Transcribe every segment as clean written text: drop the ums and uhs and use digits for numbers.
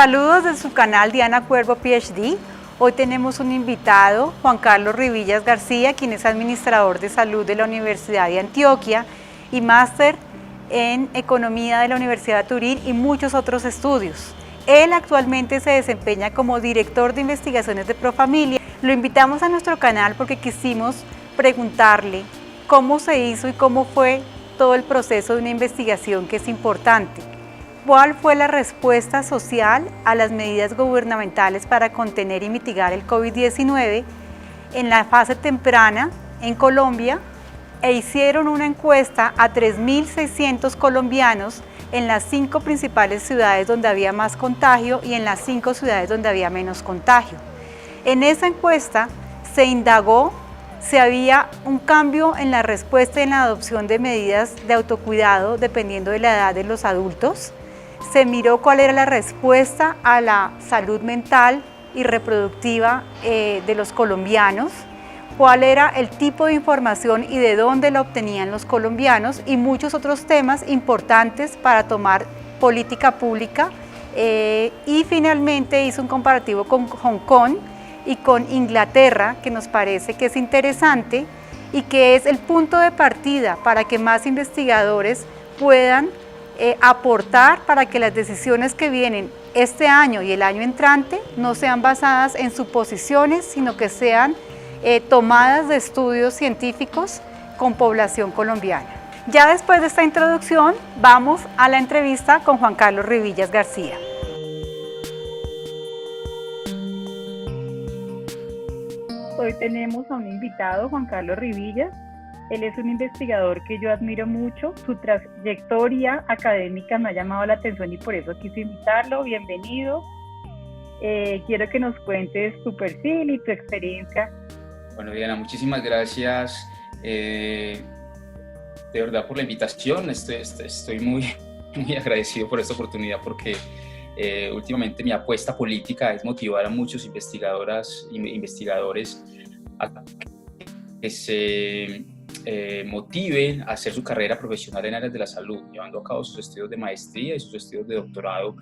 Saludos de su canal Diana Cuervo PhD. Hoy tenemos un invitado, Juan Carlos Rivillas García, quien es administrador de salud de la Universidad de Antioquia y máster en Economía de la Universidad de Turín y muchos otros estudios. Él actualmente se desempeña como director de investigaciones de Profamilia. Lo invitamos a nuestro canal porque quisimos preguntarle cómo se hizo y cómo fue todo el proceso de una investigación que es importante. ¿Cuál fue la respuesta social a las medidas gubernamentales para contener y mitigar el COVID-19 en la fase temprana en Colombia? E hicieron una encuesta a 3.600 colombianos en las 5 principales ciudades donde había más contagio y en las 5 ciudades donde había menos contagio. En esa encuesta se indagó si había un cambio en la respuesta y en la adopción de medidas de autocuidado dependiendo de la edad de los adultos. Se miró cuál era la respuesta a la salud mental y reproductiva de los colombianos, cuál era el tipo de información y de dónde la obtenían los colombianos y muchos otros temas importantes para tomar política pública. Y finalmente hizo un comparativo con Hong Kong y con Inglaterra, que nos parece que es interesante y que es el punto de partida para que más investigadores puedan aportar para que las decisiones que vienen este año y el año entrante no sean basadas en suposiciones, sino que sean tomadas de estudios científicos con población colombiana. Ya después de esta introducción, vamos a la entrevista con Juan Carlos Rivillas García. Hoy tenemos a un invitado, Juan Carlos Rivillas. Él es un investigador que yo admiro mucho. Su trayectoria académica me ha llamado la atención y por eso quise invitarlo. Bienvenido. Quiero que nos cuentes tu perfil y tu experiencia. Bueno, Diana, muchísimas gracias de verdad por la invitación. Estoy muy agradecido por esta oportunidad porque últimamente mi apuesta política es motivar a muchos investigadores a que se motiven a hacer su carrera profesional en áreas de la salud, llevando a cabo sus estudios de maestría y sus estudios de doctorado,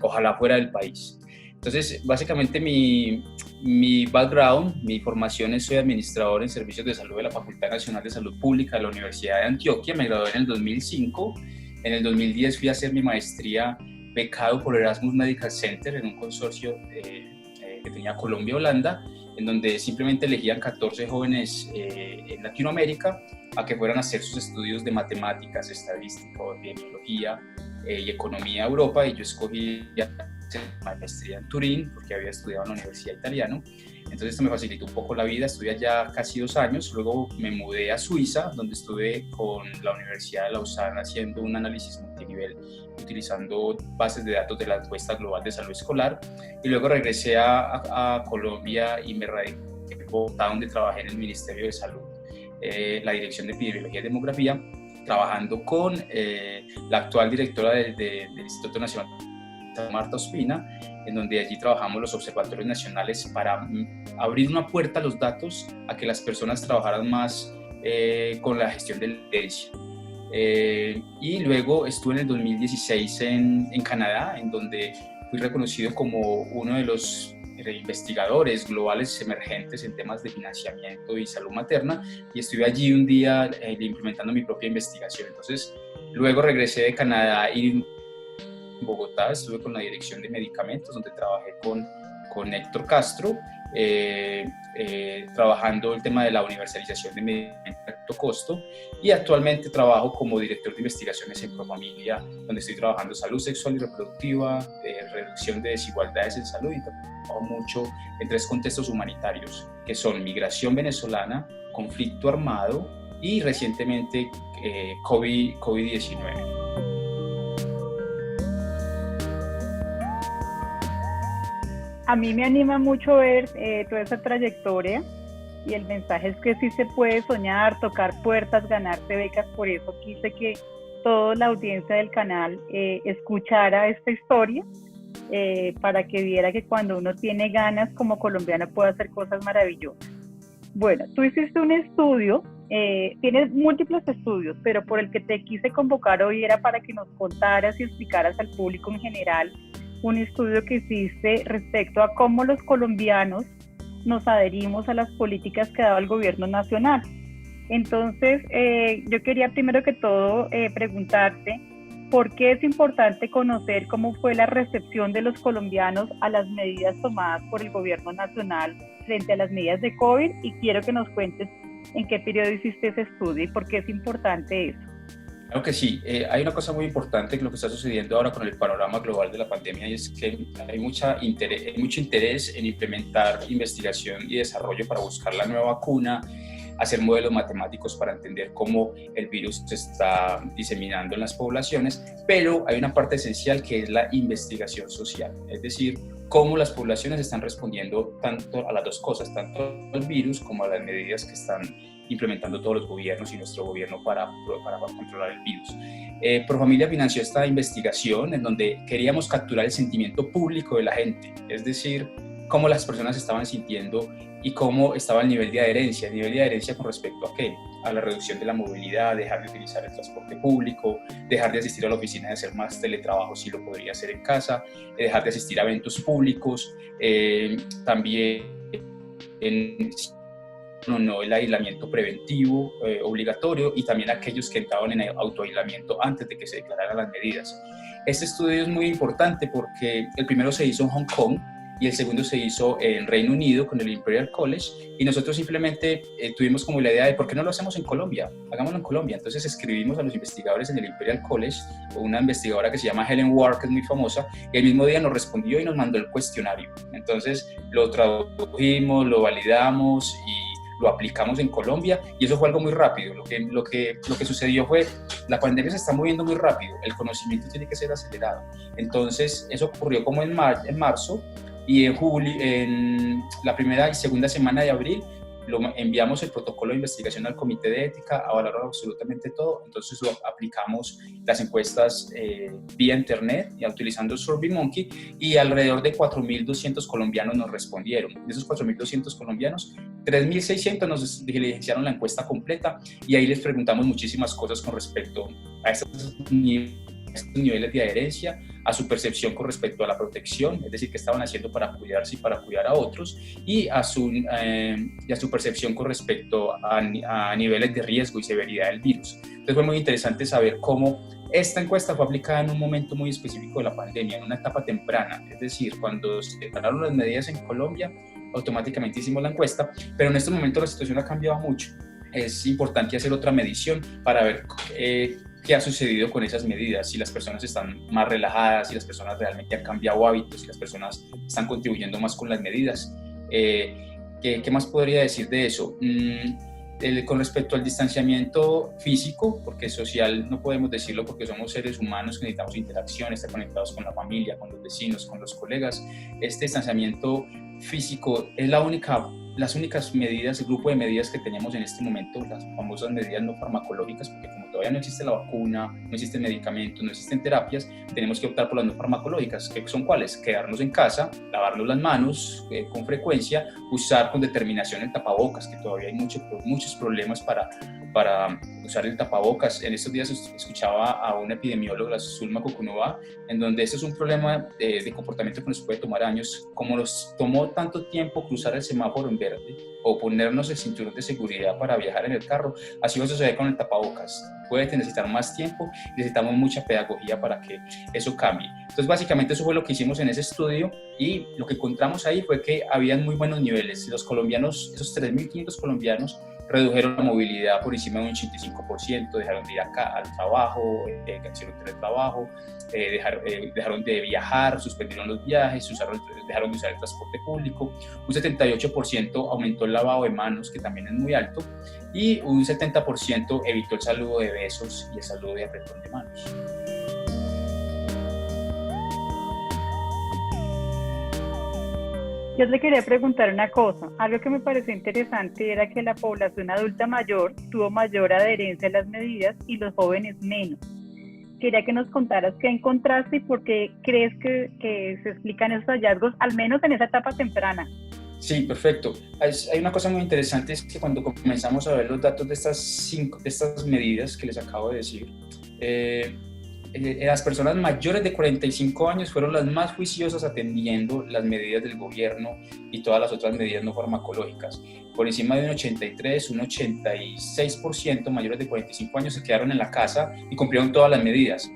ojalá fuera del país. Entonces, básicamente mi background, mi formación es soy administrador en servicios de salud de la Facultad Nacional de Salud Pública de la Universidad de Antioquia. Me gradué en el 2005. En el 2010 fui a hacer mi maestría becado por Erasmus Medical Center en un consorcio que tenía Colombia y Holanda, en donde simplemente elegían 14 jóvenes en Latinoamérica a que fueran a hacer sus estudios de matemáticas, estadística, epidemiología y economía a Europa, y yo escogí una maestría en Turín porque había estudiado en la Universidad Italiana. Entonces esto me facilitó un poco la vida. Estuve allá casi 2 años, luego me mudé a Suiza, donde estuve con la Universidad de Lausana haciendo un análisis multinivel utilizando bases de datos de la encuesta global de salud escolar, y luego regresé a Colombia y me radiqué en Bogotá, donde trabajé en el Ministerio de Salud, la Dirección de Epidemiología y Demografía, trabajando con la actual directora del Instituto Nacional, Marta Ospina, en donde allí trabajamos los observatorios nacionales para abrir una puerta a los datos, a que las personas trabajaran más con la gestión de la evidencia. Y luego estuve en el 2016 en Canadá, en donde fui reconocido como uno de los investigadores globales emergentes en temas de financiamiento y salud materna, y estuve allí un día implementando mi propia investigación. Entonces, luego regresé de Canadá y en Bogotá estuve con la Dirección de Medicamentos, donde trabajé con Héctor Castro, trabajando el tema de la universalización de medicamentos de alto costo, y actualmente trabajo como director de investigaciones en Profamilia, donde estoy trabajando salud sexual y reproductiva, reducción de desigualdades en salud, y trabajo mucho en 3 contextos humanitarios, que son migración venezolana, conflicto armado y recientemente COVID-19. A mí me anima mucho ver toda esa trayectoria, y el mensaje es que sí se puede soñar, tocar puertas, ganarse becas. Por eso quise que toda la audiencia del canal escuchara esta historia, para que viera que cuando uno tiene ganas como colombiano puede hacer cosas maravillosas. Bueno, tú hiciste un estudio, tienes múltiples estudios, pero por el que te quise convocar hoy era para que nos contaras y explicaras al público en general un estudio que hiciste respecto a cómo los colombianos nos adherimos a las políticas que daba el gobierno nacional. Entonces, yo quería primero que todo preguntarte por qué es importante conocer cómo fue la recepción de los colombianos a las medidas tomadas por el gobierno nacional frente a las medidas de COVID, y quiero que nos cuentes en qué periodo hiciste ese estudio y por qué es importante eso. Claro que sí. Hay una cosa muy importante que lo que está sucediendo ahora con el panorama global de la pandemia, y es que hay mucho interés en implementar investigación y desarrollo para buscar la nueva vacuna, hacer modelos matemáticos para entender cómo el virus se está diseminando en las poblaciones, pero hay una parte esencial que es la investigación social, es decir, cómo las poblaciones están respondiendo tanto a las dos cosas, tanto al virus como a las medidas que están implementando todos los gobiernos y nuestro gobierno para controlar el virus. Profamilia financió esta investigación en donde queríamos capturar el sentimiento público de la gente, es decir, cómo las personas estaban sintiendo y cómo estaba el nivel de adherencia. El nivel de adherencia con respecto a qué? A la reducción de la movilidad, dejar de utilizar el transporte público, dejar de asistir a la oficina, de hacer más teletrabajo si lo podría hacer en casa, dejar de asistir a eventos públicos, también no el aislamiento preventivo obligatorio, y también aquellos que entraban en autoaislamiento antes de que se declararan las medidas. Este estudio es muy importante porque el primero se hizo en Hong Kong y el segundo se hizo en Reino Unido con el Imperial College, y nosotros simplemente tuvimos como la idea de ¿por qué no lo hacemos en Colombia? Hagámoslo en Colombia. Entonces escribimos a los investigadores en el Imperial College, una investigadora que se llama Helen Ward, que es muy famosa, y el mismo día nos respondió y nos mandó el cuestionario. Entonces lo tradujimos, lo validamos y lo aplicamos en Colombia, y eso fue algo muy rápido. Lo que sucedió fue, la pandemia se está moviendo muy rápido, el conocimiento tiene que ser acelerado. Entonces eso ocurrió como en marzo, y en julio, en la primera y segunda semana de abril, enviamos el protocolo de investigación al comité de ética a valorar absolutamente todo. Entonces lo aplicamos las encuestas vía internet y utilizando SurveyMonkey, y alrededor de 4.200 colombianos nos respondieron. De esos 4.200 colombianos, 3.600 nos diligenciaron la encuesta completa, y ahí les preguntamos muchísimas cosas con respecto a estos niveles de adherencia, a su percepción con respecto a la protección, es decir, qué estaban haciendo para cuidarse y para cuidar a otros, y a su percepción con respecto a niveles de riesgo y severidad del virus. Entonces fue muy interesante saber cómo esta encuesta fue aplicada en un momento muy específico de la pandemia, en una etapa temprana, es decir, cuando se declararon las medidas en Colombia, automáticamente hicimos la encuesta, pero en este momento la situación ha cambiado mucho. Es importante hacer otra medición para ver qué ha sucedido con esas medidas, si las personas están más relajadas, si las personas realmente han cambiado hábitos, si las personas están contribuyendo más con las medidas. ¿Qué más podría decir de eso? Con respecto al distanciamiento físico, porque social no podemos decirlo porque somos seres humanos que necesitamos interacción, estar conectados con la familia, con los vecinos, con los colegas. Este distanciamiento físico es las únicas medidas, el grupo de medidas que tenemos en este momento, las famosas medidas no farmacológicas, porque como todavía no existe la vacuna, no existen medicamentos, no existen terapias, tenemos que optar por las no farmacológicas, que son ¿cuáles? Quedarnos en casa, lavarnos las manos con frecuencia, usar con determinación el tapabocas, que todavía hay muchos problemas para usar el tapabocas. En estos días escuchaba a una epidemióloga, Zulma Kukunova, en donde este es un problema de comportamiento que nos puede tomar años. Como nos tomó tanto tiempo cruzar el semáforo en verde o ponernos el cinturón de seguridad para viajar en el carro, así va a suceder con el tapabocas. Puede necesitar más tiempo, necesitamos mucha pedagogía para que eso cambie. Entonces básicamente eso fue lo que hicimos en ese estudio, y lo que encontramos ahí fue que habían muy buenos niveles. Los colombianos, esos 3.500 colombianos, redujeron la movilidad por encima de un 85%, dejaron de ir acá al trabajo, hicieron teletrabajo, dejaron de viajar, suspendieron los viajes, dejaron de usar el transporte público, un 78% aumentó el lavado de manos, que también es muy alto, y un 70% evitó el saludo de besos y el saludo de apretón de manos. Yo le quería preguntar una cosa. Algo que me pareció interesante era que la población adulta mayor tuvo mayor adherencia a las medidas y los jóvenes menos. Quería que nos contaras qué encontraste y por qué crees que se explican esos hallazgos, al menos en esa etapa temprana. Sí, perfecto. Hay una cosa muy interesante, es que cuando comenzamos a ver los datos de estas medidas que les acabo de decir, las personas mayores de 45 años fueron las más juiciosas atendiendo las medidas del gobierno y todas las otras medidas no farmacológicas. Por encima de un 83, un 86% mayores de 45 años se quedaron en la casa y cumplieron todas las medidas,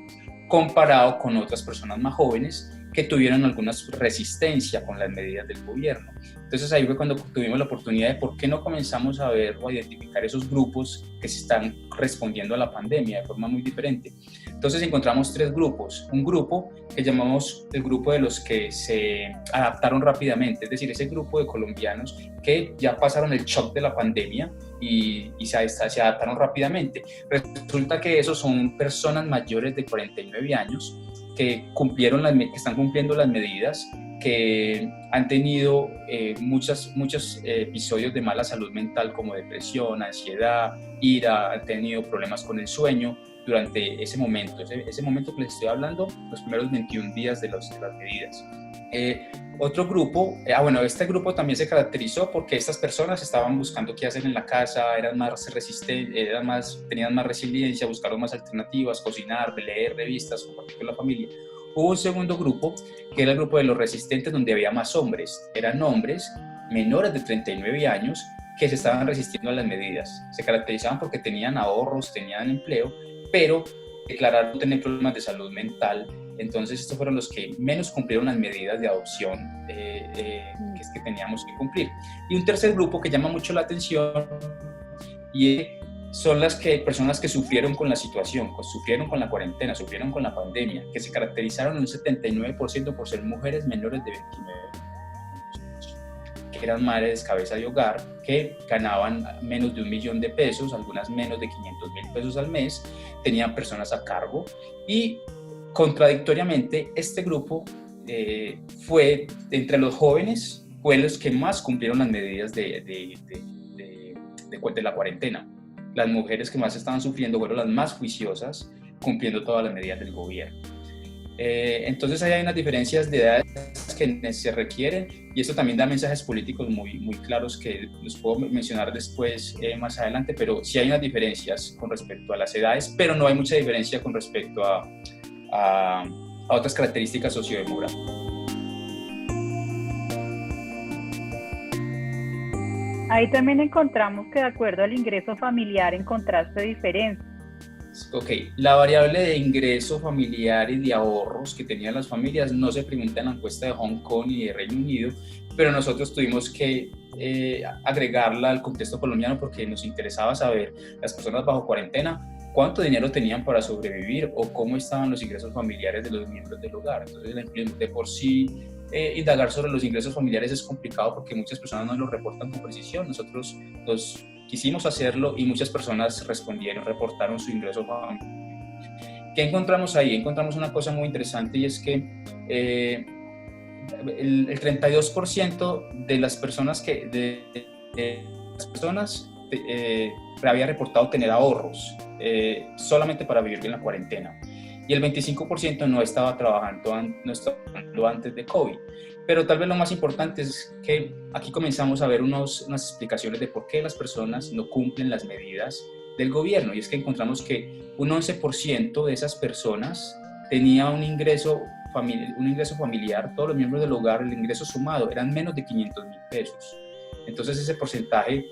comparado con otras personas más jóvenes que tuvieron alguna resistencia con las medidas del gobierno. Entonces ahí fue cuando tuvimos la oportunidad de por qué no comenzamos a ver o a identificar esos grupos que se están respondiendo a la pandemia de forma muy diferente. Entonces encontramos 3 grupos. Un grupo que llamamos el grupo de los que se adaptaron rápidamente, es decir, ese grupo de colombianos que ya pasaron el shock de la pandemia y se adaptaron rápidamente. Resulta que esos son personas mayores de 49 años que están cumpliendo las medidas, que han tenido muchos episodios de mala salud mental como depresión, ansiedad, ira, han tenido problemas con el sueño durante ese momento que les estoy hablando, los primeros 21 días de las medidas. Otro grupo, este grupo también se caracterizó porque estas personas estaban buscando qué hacer en la casa, eran más resistentes, tenían más resiliencia, buscaron más alternativas, cocinar, leer revistas, compartir con la familia. Hubo un segundo grupo, que era el grupo de los resistentes, donde había más hombres. Eran hombres menores de 39 años que se estaban resistiendo a las medidas. Se caracterizaban porque tenían ahorros, tenían empleo, pero declararon tener problemas de salud mental. Entonces estos fueron los que menos cumplieron las medidas de adopción que teníamos que cumplir. Y un tercer grupo que llama mucho la atención y son personas que sufrieron con la situación, sufrieron con la cuarentena, sufrieron con la pandemia, que se caracterizaron en un 79% por ser mujeres menores de 29 años, que eran madres cabeza de hogar, que ganaban menos de $1 millón, algunas menos de 500.000 pesos al mes, tenían personas a cargo y contradictoriamente este grupo fue entre los jóvenes, fue los que más cumplieron las medidas de la cuarentena. Las mujeres que más estaban sufriendo fueron las más juiciosas, cumpliendo todas las medidas del gobierno. Entonces ahí hay unas diferencias de edades que se requieren y esto también da mensajes políticos muy, muy claros que los puedo mencionar después más adelante, pero sí hay unas diferencias con respecto a las edades, pero no hay mucha diferencia con respecto a otras características sociodemográficas. Ahí también encontramos que de acuerdo al ingreso familiar encontraste diferencias. Ok, la variable de ingreso familiar y de ahorros que tenían las familias no se pregunta en la encuesta de Hong Kong y de Reino Unido, pero nosotros tuvimos que agregarla al contexto colombiano porque nos interesaba saber las personas bajo cuarentena cuánto dinero tenían para sobrevivir o cómo estaban los ingresos familiares de los miembros del hogar. Entonces, de por sí, indagar sobre los ingresos familiares es complicado porque muchas personas no lo reportan con precisión. Nosotros quisimos hacerlo y muchas personas reportaron su ingreso familiar. ¿Qué encontramos ahí? Encontramos una cosa muy interesante y es que el 32% de las personas había reportado tener ahorros solamente para vivir en la cuarentena. Y el 25% no estaba trabajando antes de COVID. Pero tal vez lo más importante es que aquí comenzamos a ver unas explicaciones de por qué las personas no cumplen las medidas del gobierno. Y es que encontramos que un 11% de esas personas tenía un ingreso familiar, todos los miembros del hogar, el ingreso sumado, eran menos de 500.000 pesos. Entonces ese porcentaje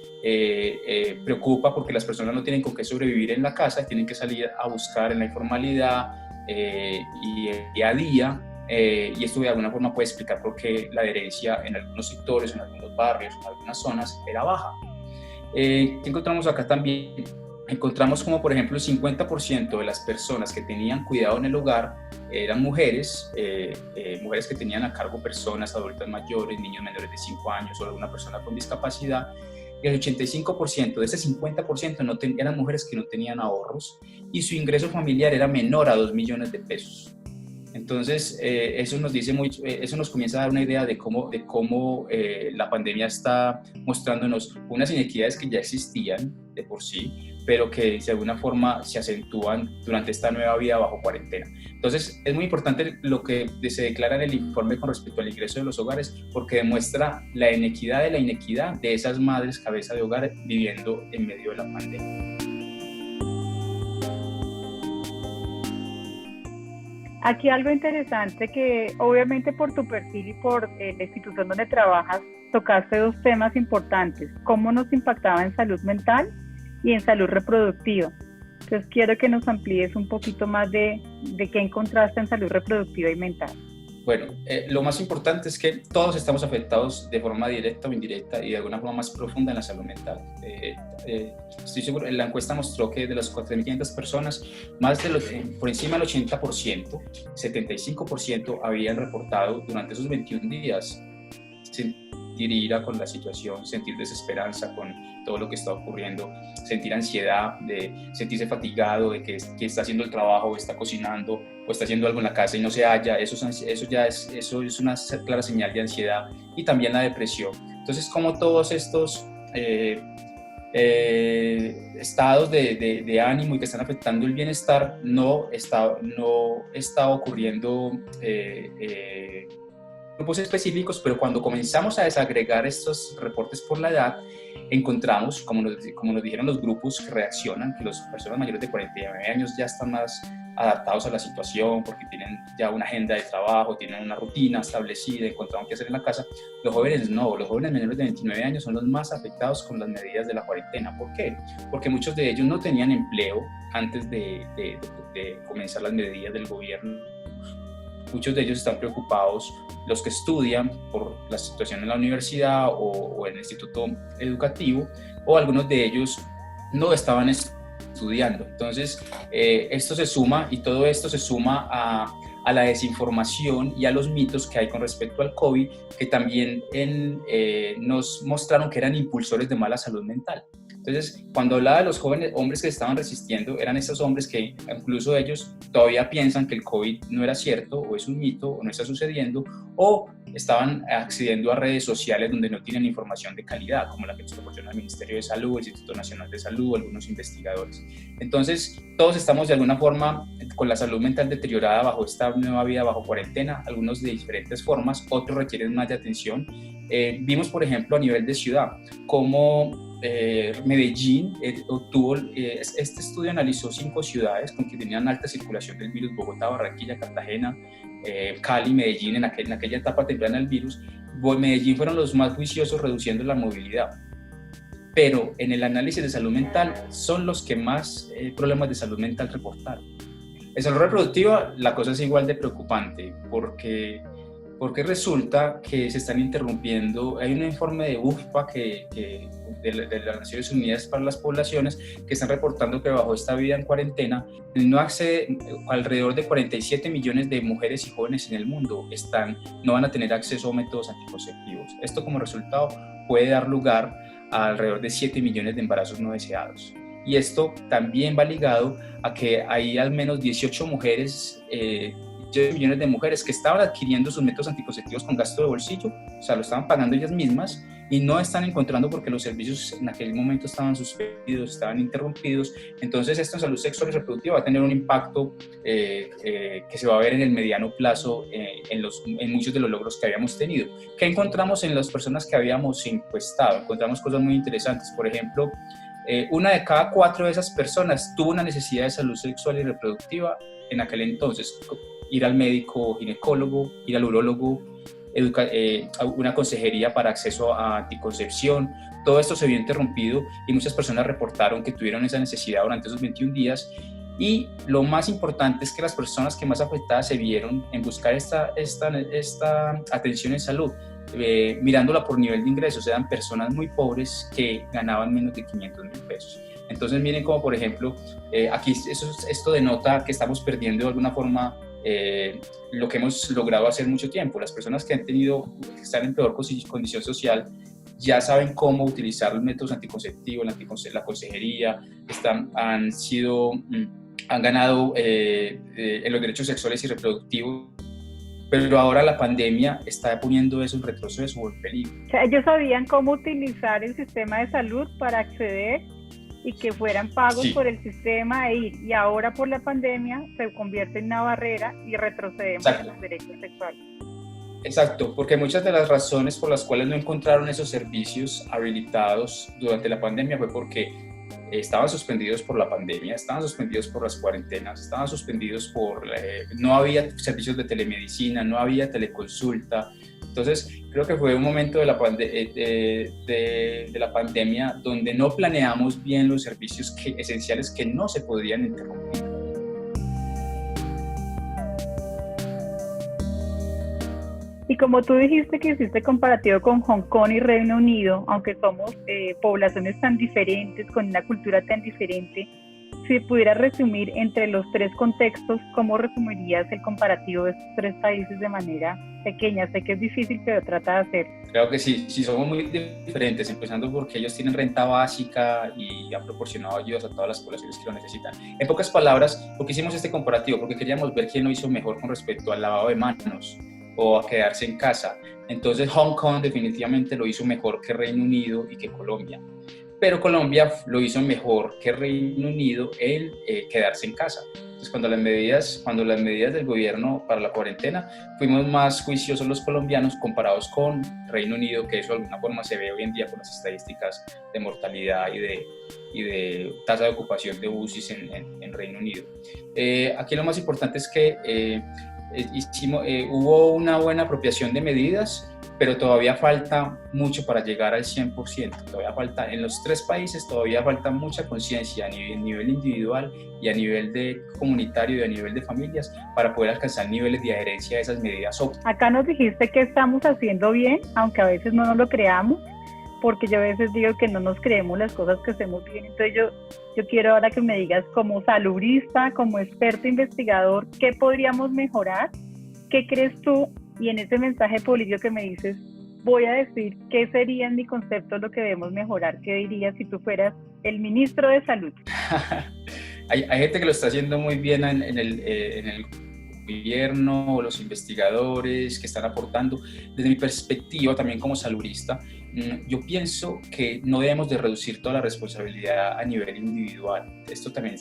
preocupa porque las personas no tienen con qué sobrevivir en la casa, tienen que salir a buscar en la informalidad y día a día, y esto de alguna forma puede explicar por qué la adherencia en algunos sectores, en algunos barrios, en algunas zonas era baja. ¿Qué encontramos acá también? Encontramos como por ejemplo el 50% de las personas que tenían cuidado en el hogar eran mujeres que tenían a cargo personas adultas mayores, niños menores de 5 años o alguna persona con discapacidad, y el 85% de ese 50% eran mujeres que no tenían ahorros y su ingreso familiar era menor a $2 millones. Entonces, eso nos comienza a dar una idea de cómo la pandemia está mostrándonos unas inequidades que ya existían de por sí, pero que de alguna forma se acentúan durante esta nueva vida bajo cuarentena. Entonces, es muy importante lo que se declara en el informe con respecto al ingreso de los hogares, porque demuestra la inequidad de esas madres cabeza de hogar viviendo en medio de la pandemia. Aquí algo interesante que obviamente por tu perfil y por la institución donde trabajas, tocaste dos temas importantes, cómo nos impactaba en salud mental y en salud reproductiva. Entonces quiero que nos amplíes un poquito más de qué encontraste en salud reproductiva y mental. Bueno, lo más importante es que todos estamos afectados de forma directa o indirecta y de alguna forma más profunda en la salud mental. Estoy seguro, la encuesta mostró que de las 4.500 personas, por encima del 80%, 75% habían reportado durante esos 21 días sentir ira con la situación, sentir desesperanza con todo lo que está ocurriendo, sentir ansiedad, de sentirse fatigado, de que está haciendo el trabajo, o está cocinando, o está haciendo algo en la casa y no se halla. Eso es una clara señal de ansiedad, y también la depresión. Entonces, como todos estos estados de ánimo y que están afectando el bienestar, no está ocurriendo grupos específicos, pero cuando comenzamos a desagregar estos reportes por la edad, encontramos, como nos dijeron los grupos que reaccionan, que las personas mayores de 49 años ya están más adaptados a la situación porque tienen ya una agenda de trabajo, tienen una rutina establecida, encontraron qué hacer en la casa. Los jóvenes no, los jóvenes menores de 29 años son los más afectados con las medidas de la cuarentena. ¿Por qué? Porque muchos de ellos no tenían empleo antes de comenzar las medidas del gobierno. Muchos de ellos están preocupados, los que estudian por la situación en la universidad o en el instituto educativo, o algunos de ellos no estaban estudiando. Entonces, esto se suma, y todo esto se suma a la desinformación y a los mitos que hay con respecto al COVID, que también nos mostraron que eran impulsores de mala salud mental. Entonces, cuando hablaba de los jóvenes hombres que estaban resistiendo, eran esos hombres que incluso ellos todavía piensan que el COVID no era cierto, o es un mito, o no está sucediendo, o estaban accediendo a redes sociales donde no tienen información de calidad, como la que nos proporciona el Ministerio de Salud, el Instituto Nacional de Salud, algunos investigadores. Entonces, todos estamos de alguna forma con la salud mental deteriorada bajo esta nueva vida, bajo cuarentena, algunos de diferentes formas, otros requieren más de atención. Vimos, por ejemplo, a nivel de ciudad, cómo Medellín obtuvo, este estudio analizó 5 ciudades con que tenían alta circulación del virus: Bogotá, Barranquilla, Cartagena, Cali, Medellín. En aquella etapa temprana del virus, Medellín fueron los más juiciosos reduciendo la movilidad. Pero en el análisis de salud mental son los que más problemas de salud mental reportaron. En salud reproductiva la cosa es igual de preocupante, porque resulta que se están interrumpiendo. Hay un informe de UNFPA de las Naciones Unidas para las Poblaciones que están reportando que bajo esta vida en cuarentena no accede, alrededor de 47 millones de mujeres y jóvenes en el mundo no van a tener acceso a métodos anticonceptivos. Esto como resultado puede dar lugar a alrededor de 7 millones de embarazos no deseados. Y esto también va ligado a que hay al menos 18 millones de mujeres que estaban adquiriendo sus métodos anticonceptivos con gasto de bolsillo, o sea, lo estaban pagando ellas mismas, y no están encontrando porque los servicios en aquel momento estaban suspendidos, estaban interrumpidos. Entonces, esto en salud sexual y reproductiva va a tener un impacto que se va a ver en el mediano plazo en muchos de los logros que habíamos tenido. ¿Qué encontramos en las personas que habíamos encuestado? Encontramos cosas muy interesantes. Por ejemplo, una de cada 4 de esas personas tuvo una necesidad de salud sexual y reproductiva en aquel entonces: ir al médico ginecólogo, ir al urólogo, una consejería para acceso a anticoncepción. Todo esto se vio interrumpido y muchas personas reportaron que tuvieron esa necesidad durante esos 21 días. Y lo más importante es que las personas que más afectadas se vieron en buscar esta atención en salud, mirándola por nivel de ingresos, eran personas muy pobres que ganaban menos de 500,000 pesos. Entonces miren cómo, por ejemplo, aquí esto denota que estamos perdiendo de alguna forma lo que hemos logrado hacer mucho tiempo. Las personas que están en peor condición social ya saben cómo utilizar los métodos anticonceptivos, la consejería, han ganado en los derechos sexuales y reproductivos, pero ahora la pandemia está poniendo eso en retroceso o en peligro. O sea, ellos sabían cómo utilizar el sistema de salud para acceder y que fueran pagos por el sistema y ahora por la pandemia se convierte en una barrera y retrocedemos en los derechos sexuales. Exacto, porque muchas de las razones por las cuales no encontraron esos servicios habilitados durante la pandemia fue porque estaban suspendidos por la pandemia, estaban suspendidos por las cuarentenas, estaban suspendidos por, no había servicios de telemedicina, no había teleconsulta. Entonces, creo que fue un momento de la pandemia donde no planeamos bien los servicios esenciales que no se podían interrumpir. Y como tú dijiste que hiciste comparativo con Hong Kong y Reino Unido, aunque somos poblaciones tan diferentes, con una cultura tan diferente, si pudieras resumir entre los tres contextos, ¿cómo resumirías el comparativo de estos tres países de manera pequeña? Sé que es difícil, pero trata de hacer. Creo que sí, somos muy diferentes, empezando porque ellos tienen renta básica y han proporcionado ayudas a todas las poblaciones que lo necesitan. En pocas palabras, ¿por qué hicimos este comparativo? Porque queríamos ver quién lo hizo mejor con respecto al lavado de manos o a quedarse en casa. Entonces Hong Kong definitivamente lo hizo mejor que Reino Unido y que Colombia. Pero Colombia lo hizo mejor que Reino Unido en quedarse en casa. Entonces cuando las medidas del gobierno para la cuarentena, fuimos más juiciosos los colombianos comparados con Reino Unido, que eso de alguna forma se ve hoy en día con las estadísticas de mortalidad y de tasa de ocupación de UCIs en Reino Unido. Aquí lo más importante es que hubo una buena apropiación de medidas, pero todavía falta mucho para llegar al 100%. Todavía falta, en los tres países todavía falta mucha conciencia a nivel individual y a nivel de comunitario y a nivel de familias para poder alcanzar niveles de adherencia a esas medidas óptimas. Acá nos dijiste que estamos haciendo bien, aunque a veces no nos lo creamos, porque yo a veces digo que no nos creemos las cosas que hacemos bien. Entonces yo quiero ahora que me digas, como salubrista, como experto investigador, ¿qué podríamos mejorar? ¿Qué crees tú? Y en ese mensaje político que me dices, voy a decir qué sería en mi concepto lo que debemos mejorar. ¿Qué dirías si tú fueras el ministro de Salud? Hay gente que lo está haciendo muy bien en el gobierno, los investigadores que están aportando. Desde mi perspectiva, también como salubrista, yo pienso que no debemos de reducir toda la responsabilidad a nivel individual. Esto también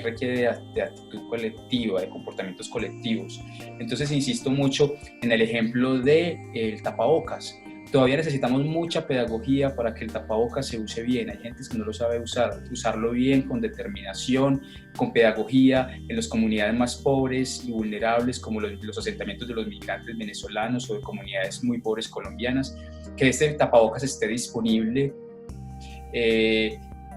requiere de actitud colectiva, de comportamientos colectivos. Entonces insisto mucho en el ejemplo del tapabocas. Todavía necesitamos mucha pedagogía para que el tapabocas se use bien. Hay gente que no lo sabe usarlo bien, con determinación, con pedagogía, en las comunidades más pobres y vulnerables, como los asentamientos de los migrantes venezolanos o de comunidades muy pobres colombianas, que este tapabocas esté disponible.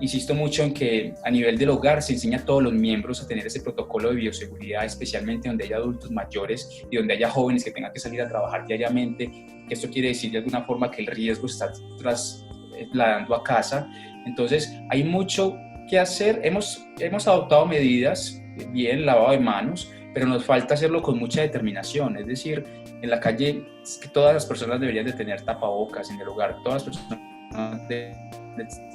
Insisto mucho en que a nivel del hogar se enseña a todos los miembros a tener ese protocolo de bioseguridad, especialmente donde haya adultos mayores y donde haya jóvenes que tengan que salir a trabajar diariamente, que esto quiere decir de alguna forma que el riesgo está trasladando a casa. Entonces hay mucho que hacer. Hemos adoptado medidas, bien, lavado de manos, pero nos falta hacerlo con mucha determinación. Es decir, en la calle que todas las personas deberían de tener tapabocas, en el hogar todas las personas de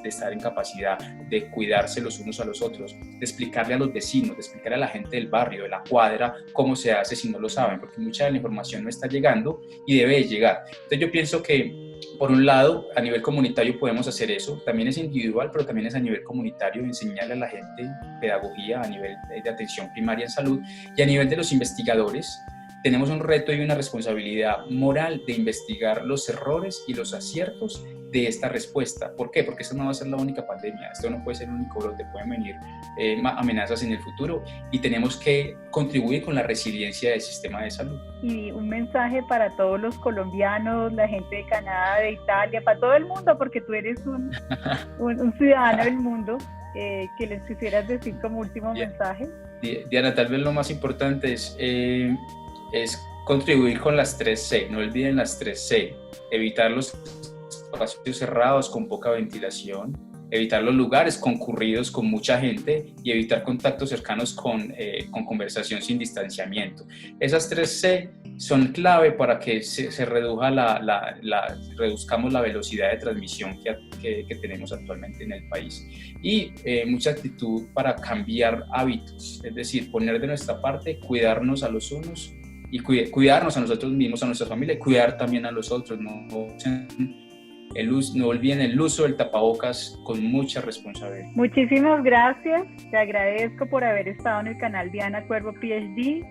estar en capacidad de cuidarse los unos a los otros, de explicarle a los vecinos, de explicarle a la gente del barrio, de la cuadra, cómo se hace si no lo saben, porque mucha de la información no está llegando y debe llegar. Entonces yo pienso que, por un lado, a nivel comunitario podemos hacer eso, también es individual, pero también es a nivel comunitario, enseñarle a la gente pedagogía a nivel de atención primaria en salud, y a nivel de los investigadores, tenemos un reto y una responsabilidad moral de investigar los errores y los aciertos de esta respuesta. ¿Por qué? Porque esta no va a ser la única pandemia, esto no puede ser el único brote, pueden venir amenazas en el futuro y tenemos que contribuir con la resiliencia del sistema de salud. Y un mensaje para todos los colombianos, la gente de Canadá, de Italia, para todo el mundo, porque tú eres un ciudadano del mundo, que les quisieras decir como último mensaje. Diana, tal vez lo más importante es contribuir con las 3C, no olviden las 3C, evitar los espacios cerrados con poca ventilación, evitar los lugares concurridos con mucha gente y evitar contactos cercanos con conversación sin distanciamiento. Esas 3C son clave para que se reduzcamos la velocidad de transmisión que tenemos actualmente en el país. Y mucha actitud para cambiar hábitos, es decir, poner de nuestra parte, cuidarnos a los unos y cuidarnos a nosotros mismos, a nuestra familia, y cuidar también a los otros. No olviden el uso del tapabocas con mucha responsabilidad. Muchísimas gracias, te agradezco por haber estado en el canal Diana Cuervo PhD.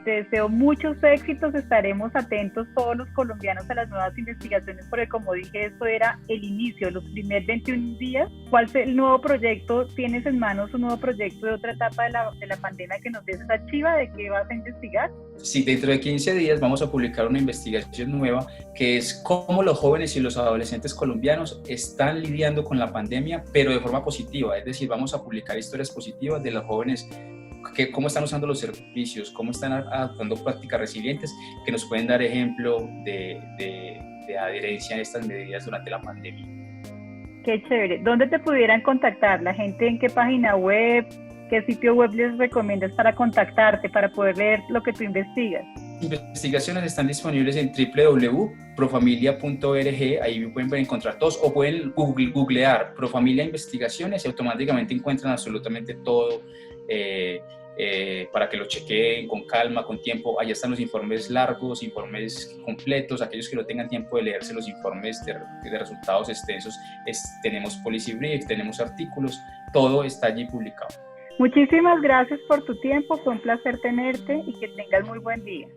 Te deseo muchos éxitos, estaremos atentos todos los colombianos a las nuevas investigaciones, porque como dije, esto era el inicio, los primeros 21 días. ¿Cuál es el nuevo proyecto? ¿Tienes en manos un nuevo proyecto de otra etapa de la pandemia que nos des esa chiva de qué vas a investigar? Sí, dentro de 15 días vamos a publicar una investigación nueva que es cómo los jóvenes y los adolescentes colombianos están lidiando con la pandemia, pero de forma positiva. Es decir, vamos a publicar historias positivas de los jóvenes, cómo están usando los servicios, cómo están adoptando prácticas resilientes que nos pueden dar ejemplo de adherencia a estas medidas durante la pandemia. Qué chévere. ¿Dónde te pudieran contactar? ¿La gente en qué página web? ¿Qué sitio web les recomiendas para contactarte, para poder leer lo que tú investigas? Investigaciones están disponibles en www.profamilia.org, ahí pueden encontrar todos, o pueden googlear Profamilia Investigaciones y automáticamente encuentran absolutamente todo para que lo chequeen con calma, con tiempo. Allá están los informes largos, informes completos. Aquellos que no tengan tiempo de leerse los informes de resultados extensos, tenemos policy brief, tenemos artículos, todo está allí publicado. Muchísimas gracias por tu tiempo, fue un placer tenerte y que tengas muy buen día.